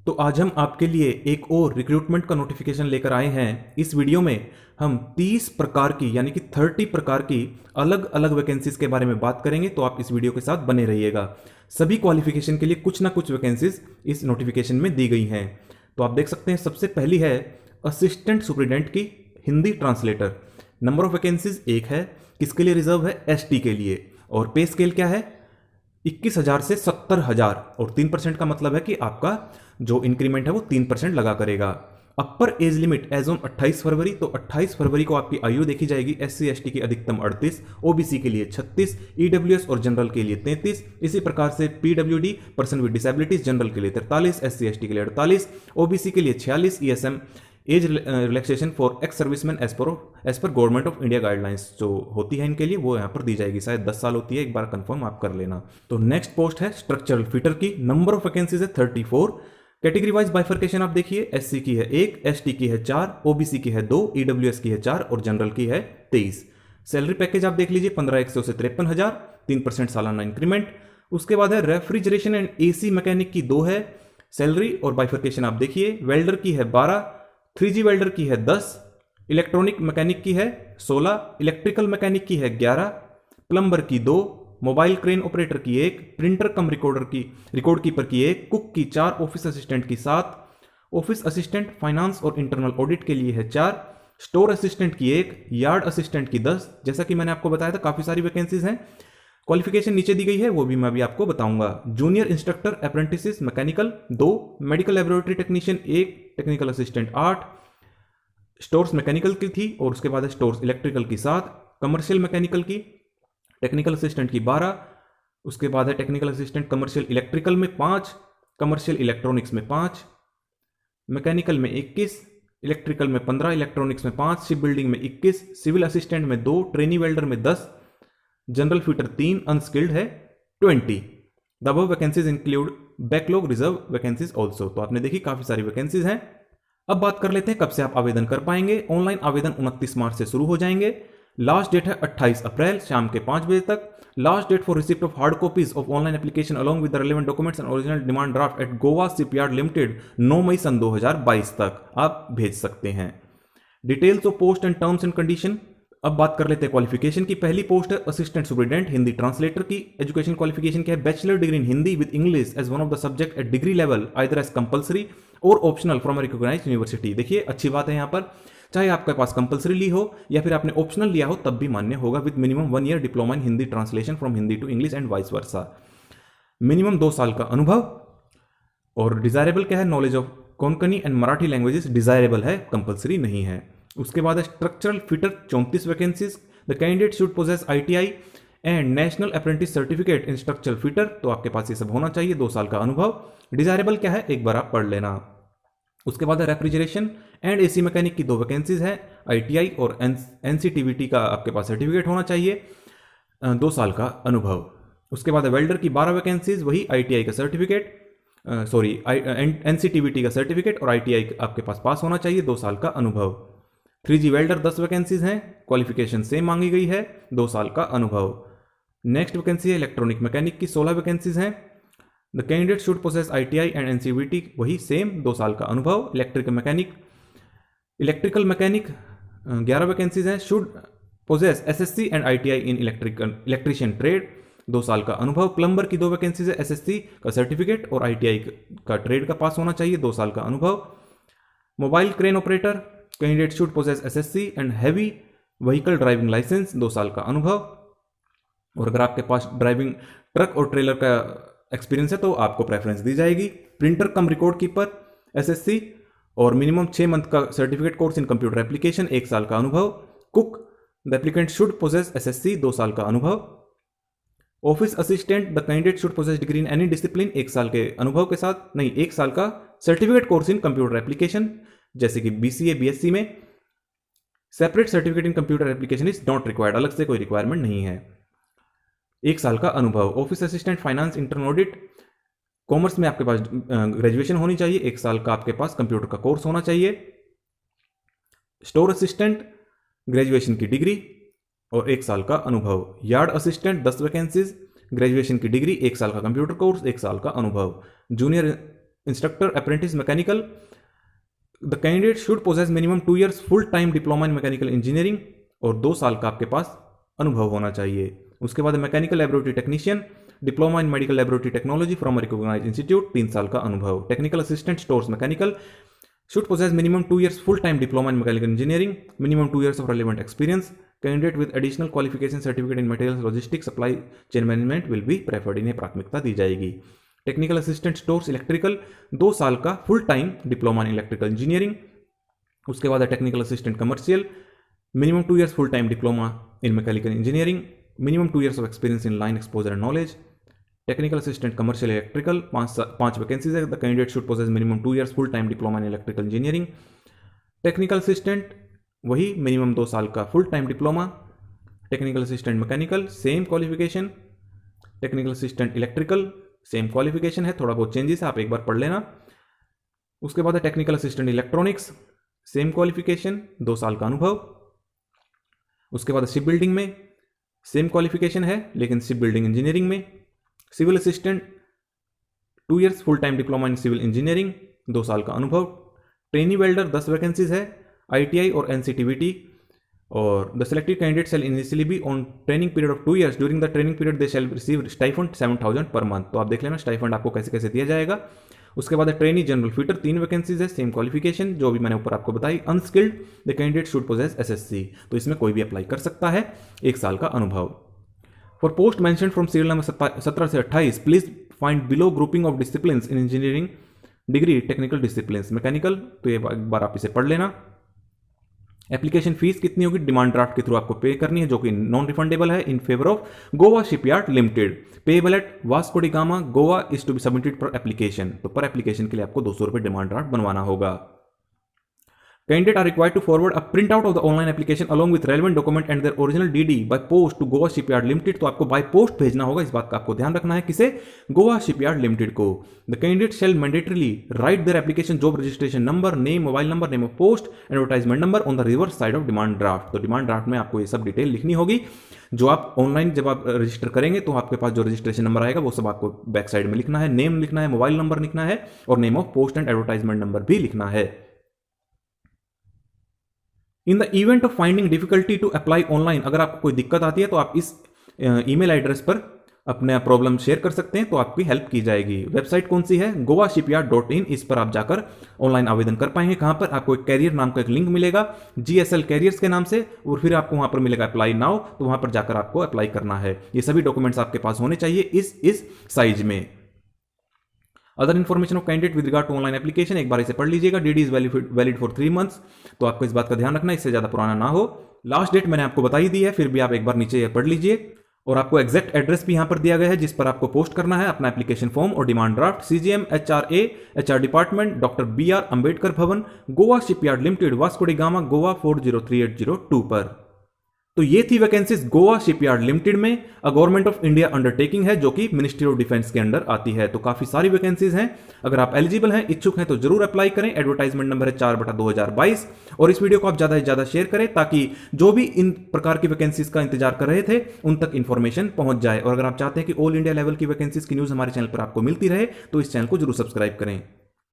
तो आज हम आपके लिए एक और रिक्रूटमेंट का नोटिफिकेशन लेकर आए हैं। इस वीडियो में हम 30 प्रकार की यानी कि 30 प्रकार की अलग अलग वैकेंसीज के बारे में बात करेंगे, तो आप इस वीडियो के साथ बने रहिएगा। सभी क्वालिफिकेशन के लिए कुछ ना कुछ वैकेंसीज इस नोटिफिकेशन में दी गई हैं। तो आप देख सकते हैं, सबसे पहली है असिस्टेंट सुपरिटेंडेंट की Hindi translator. Number of vacancies एक है। किसके लिए रिजर्व है? एसटी के लिए। और पे स्केल क्या है? 21,000 से 70,000 और 3% का मतलब है कि आपका जो इंक्रीमेंट है वो 3% लगा करेगा। Upper age limit as on 28 फरवरी, तो 28 फरवरी को आपकी आयु देखी जाएगी। एससी एसटी की अधिकतम 38, ओबीसी के लिए 36, ईडब्ल्यूएस और जनरल के लिए 33, इसी प्रकार से PWD person with disabilities general के लिए 43, एससी एसटी के लिए 48, ओबीसी के लिए 46, ESM age relaxation for ex serviceman as per government of India guidelines जो होती है इनके लिए, वो यहाँ पर दी जाएगी। शायद 10 साल होती है, एक बार कंफर्म आप कर लेना। तो नेक्स्ट पोस्ट है स्ट्रक्चरल फिटर की। नंबर ऑफ वैकेंसीज है 34। कैटेगरी वाइज बाइफर्केशन आप देखिए, एससी की है 1, एसटी की है 4, ओबीसी की है 2, ईडब्ल्यूएस की है 4 और जनरल की है 23। सैलरी पैकेज आप देख लीजिए 15,100 से 53,000, 3% सालाना इंक्रीमेंट। उसके बाद है रेफ्रिजरेशन एंड एसी मैकेनिक की 2 है सैलरी और बाइफर्केशन आप देखिए। वेल्डर की है 12, 3G वेल्डर की है 10, इलेक्ट्रॉनिक मैकेनिक की है 16, इलेक्ट्रिकल मैकेनिक की है 11, प्लम्बर की 2, मोबाइल क्रेन ऑपरेटर की 1, प्रिंटर कम रिकॉर्ड कीपर की 1, कुक की 4, ऑफिस असिस्टेंट की 7, ऑफिस असिस्टेंट फाइनेंस और इंटरनल ऑडिट के लिए है 4, स्टोर असिस्टेंट की 1, यार्ड असिस्टेंट की 10। जैसा कि मैंने आपको बताया था, काफी सारी वैकेंसीज हैं। क्वालिफिकेशन नीचे दी गई है, वो भी मैं अभी आपको बताऊंगा। Junior instructor apprentice mechanical 2, medical laboratory technician 1, technical assistant 8, stores mechanical की थी और उसके बाद स्टोर्स इलेक्ट्रिकल की 7, कमर्शियल मैकेनिकल की टेक्निकल असिस्टेंट की 12, उसके बाद है टेक्निकल असिस्टेंट कमर्शियल इलेक्ट्रिकल में 5, कमर्शियल इलेक्ट्रॉनिक्स में 5, मैकेनिकल में 21, इलेक्ट्रिकल में 15, इलेक्ट्रॉनिक्स में 5, शिप बिल्डिंग में 21, सिविल असिस्टेंट में 2, ट्रेनी वेल्डर में 10, जनरल फिटर 3, अनस्किल्ड है 20। The above vacancies include backlog reserve vacancies also. तो आपने देखी काफी सारी वैकेंसीज हैं। अब बात कर लेते हैं कब से आप आवेदन कर पाएंगे। ऑनलाइन आवेदन 29 मार्च से शुरू हो जाएंगे। लास्ट डेट है 28 अप्रैल शाम के 5 बजे तक। Last date for receipt of hard copies of online application along with the relevant documents and original demand draft at Goa shipyard limited 9 मई सन 2022 तक आप भेज सकते हैं। Details of post and terms and condition. अब बात कर लेते हैं क्वालिफिकेशन की। पहली पोस्ट है असिस्टेंट सुपरिटेंडेंट हिंदी ट्रांसलेटर की। एजुकेशन क्वालिफिकेशन क्या है? Bachelor degree in Hindi with English as one of the subject at degree level either as compulsory और ऑप्शनल फ्रॉम रिकॉग्नाइज्ड यूनिवर्सिटी। देखिए अच्छी बात है, यहाँ पर चाहे आपके पास कंपलसरी ली हो या फिर आपने ऑप्शनल लिया हो तब भी मान्य होगा। With minimum 1 year diploma in Hindi translation from Hindi to English and vice versa. Minimum 2 साल का अनुभव। और डिजायरेबल क्या है? Knowledge of Konkani and Marathi languages desirable है, कंपलसरी नहीं है। उसके बाद है structural fitter 34 vacancies. The candidate should possess ITI and national apprentice certificate in structural fitter. तो आपके पास ये सब होना चाहिए। 2 साल का अनुभव। डिजायरेबल क्या है एक बार आप पढ़ लेना। उसके बाद है रेफ्रिजरेशन एंड एसी मैकेनिक की 2 वैकेंसीज हैं। ITI और NCTVT का आपके पास सर्टिफिकेट होना चाहिए। 2 साल का अनुभव। उसके बाद है वेल्डर की 12 वैकेंसीज, वही ITI का सर्टिफिकेट NCTVT का सर्टिफिकेट और ITI आपके पास होना चाहिए। 2 साल का अनुभव। 3G वेल्डर 10 वैकेंसीज हैं। क्वालिफिकेशन सेम मांगी गई है, 2 साल का अनुभव। नेक्स्ट वैकेंसी है इलेक्ट्रॉनिक मैकेनिक की, 16 वैकेंसीज हैं। The candidate should possess ITI and NCVT, वही सेम 2 साल का अनुभव। इलेक्ट्रिकल मैकेनिक 11 वैकेंसीज हैं। Should possess SSC and ITI in electrician trade, 2 साल का अनुभव। प्लम्बर की 2 वैकेंसीज है। SSC का सर्टिफिकेट और ITI का ट्रेड का पास होना चाहिए, 2 साल का अनुभव। Mobile crane operator candidate should possess SSC and heavy vehicle driving licence, 2 साल का अनुभव। और अगर आपके पास ड्राइविंग ट्रक और ट्रेलर का एक्सपीरियंस है तो आपको प्रेफरेंस दी जाएगी। Printer cum record keeper SSC और मिनिमम 6 मंथ का certificate course in computer application, 1 साल का अनुभव। Cook the applicant should possess SSC, 2 साल का अनुभव। Office assistant the candidate should possess degree in any discipline, 1 साल के अनुभव के साथ, नहीं 1 साल का certificate course in computer application जैसे कि BCA BSc में। Separate certificate in computer application is not required, अलग से कोई रिक्वायरमेंट नहीं है। 1 साल का अनुभव। Office assistant finance internal audit commerce में आपके पास ग्रेजुएशन होनी चाहिए, 1 साल का आपके पास कंप्यूटर का कोर्स होना चाहिए। स्टोर असिस्टेंट ग्रेजुएशन की डिग्री और 1 साल का अनुभव। यार्ड असिस्टेंट 10 वैकेंसीज, ग्रेजुएशन की डिग्री, 1 साल का कंप्यूटर कोर्स, 1 साल का अनुभव। Junior instructor apprentice mechanical, the candidate should possess minimum 2 years full time diploma in mechanical engineering, और 2 साल का आपके पास अनुभव होना चाहिए। उसके बाद mechanical laboratory technician, diploma in medical laboratory technology from recognised institute, 3 साल का अनुभव। Technical assistant stores mechanical should possess minimum 2 years full-time diploma in mechanical engineering, minimum 2 years of relevant experience. Candidate with additional qualification certificate in materials logistics supply chain management will be preferred. इन्हें प्राथमिकता दी जाएगी। Technical assistant stores electrical, 2 साल का full time diploma in electrical engineering. उसके बाद technical assistant commercial, minimum 2 years full time diploma in mechanical engineering, minimum 2 years of experience in line exposure and knowledge. Technical assistant commercial electrical, 5 vacancies है। The candidate should possess minimum 2 years full time diploma in electrical engineering. Technical assistant वही minimum 2 साल का full time diploma. Technical assistant mechanical same qualification. Technical assistant electrical same qualification है, थोड़ा बहुत changes है, आप एक बार पढ़ लेना। उसके बाद technical assistant electronics same qualification, 2 साल का अनुभव। उसके बाद शिप बिल्डिंग में सेम क्वालिफिकेशन है लेकिन शिप बिल्डिंग इंजीनियरिंग में। Civil assistant 2 years full time diploma in civil engineering, 2 साल का अनुभव। ट्रेनी वेल्डर 10 वैकेंसीज है, ITI और NCTVT, और the selected candidate shall initially be on training period of 2 years। During the training period they shall receive stipend 7,000 per month. तो आप देख लेना स्टाइफंड आपको कैसे कैसे दिया जाएगा। उसके बाद ट्रेनी जनरल फिटर 3 वैकेंसीज है, सेम क्वालिफिकेशन जो भी मैंने ऊपर आपको बताई। Unskilled the candidate should possess SSC, तो इसमें कोई भी अप्लाई कर सकता है, 1 साल का अनुभव। For post mention from serial number 17 से 28 please find below grouping of disciplines in engineering degree technical disciplines mechanical. तो ये एक बार आप इसे पढ़ लेना। एप्लीकेशन फीस कितनी होगी, डिमांड ड्राफ्ट के थ्रू आपको पे करनी है, जो कि नॉन रिफंडेबल है, in favour of Goa shipyard limited, payable at Vasco da Gama Goa, is to be submitted per application. तो पर एप्लीकेशन के लिए आपको 200 रुपये डिमांड ड्राफ्ट बनवाना होगा। Candidate are required to forward a printout of the online application along with relevant document and their original DD by post to Goa Shipyard Limited। तो आपको बाय पोस्ट भेजना होगा, इस बात का आपको ध्यान रखना है। किसे? गोवा शिपयार्ड लिमिटेड को। The candidate shall mandatorily write their application job registration number, name, mobile number, name of post, advertisement number on the reverse side of demand draft। तो डिमांड ड्राफ्ट में आपको ये सब डिटेल लिखनी होगी। जो आप ऑनलाइन जब आप रजिस्टर करेंगे तो आपके पास जो रजिस्ट्रेशन नंबर आएगा वो सब आपको बैक साइड में लिखना है, नेम लिखना है, मोबाइल नंबर लिखना है और name of post and advertisement number भी लिखना है। In the event of finding difficulty to apply online, अगर आपको कोई दिक्कत आती है तो आप इस ईमेल एड्रेस पर अपने प्रॉब्लम शेयर कर सकते हैं, तो आपकी हेल्प की जाएगी। वेबसाइट कौन सी है? goashipyard.in। इस पर आप जाकर ऑनलाइन आवेदन कर पाएंगे। कहां पर? आपको एक कैरियर नाम का एक लिंक मिलेगा GSL कैरियर्स के नाम से, और फिर आपको वहां पर मिलेगा अप्लाई नाउ, तो वहां पर जाकर आपको अप्लाई करना है। ये सभी डॉक्यूमेंट्स आपके पास होने चाहिए इस साइज में। Other information of candidate with regard to online application, एक बार इसे पढ़ लीजिएगा। DD is valid for 3 months, तो आपको इस बात का ध्यान रखना है, इससे ज्यादा पुराना ना हो। लास्ट डेट मैंने आपको बताई दी है, फिर भी आप एक बार नीचे पढ़ लीजिए। और आपको एग्जैक्ट एड्रेस भी यहां पर दिया गया है जिस पर आपको पोस्ट करना है अपना एप्लीकेशन फॉर्म और demand draft. CGM HRA HR department, doctor BR Ambedkar Bhavan, Goa shipyard limited, Vasco da Gama, Goa 403802 पर। तो ये थी वैकेंसीज गोवा शिपयार्ड लिमिटेड में। गवर्नमेंट ऑफ इंडिया अंडरटेकिंग है जो कि मिनिस्ट्री ऑफ डिफेंस के अंडर आती है। तो काफी सारी वैकेंसीज हैं। अगर आप एलिजिबल हैं, इच्छुक हैं, तो जरूर अप्लाई करें। एडवर्टाइजमेंट नंबर है 4/2022। और इस वीडियो को आप ज्यादा से ज्यादा शेयर करें ताकि जो भी इन प्रकार की वैकेंसीज का इंतजार कर रहे थे उन तक इंफॉर्मेशन पहुंच जाए। और अगर आप चाहते हैं कि ऑल इंडिया लेवल की वैकेंसीज की न्यूज हमारे चैनल पर आपको मिलती रहे तो इस चैनल को जरूर सब्सक्राइब करें।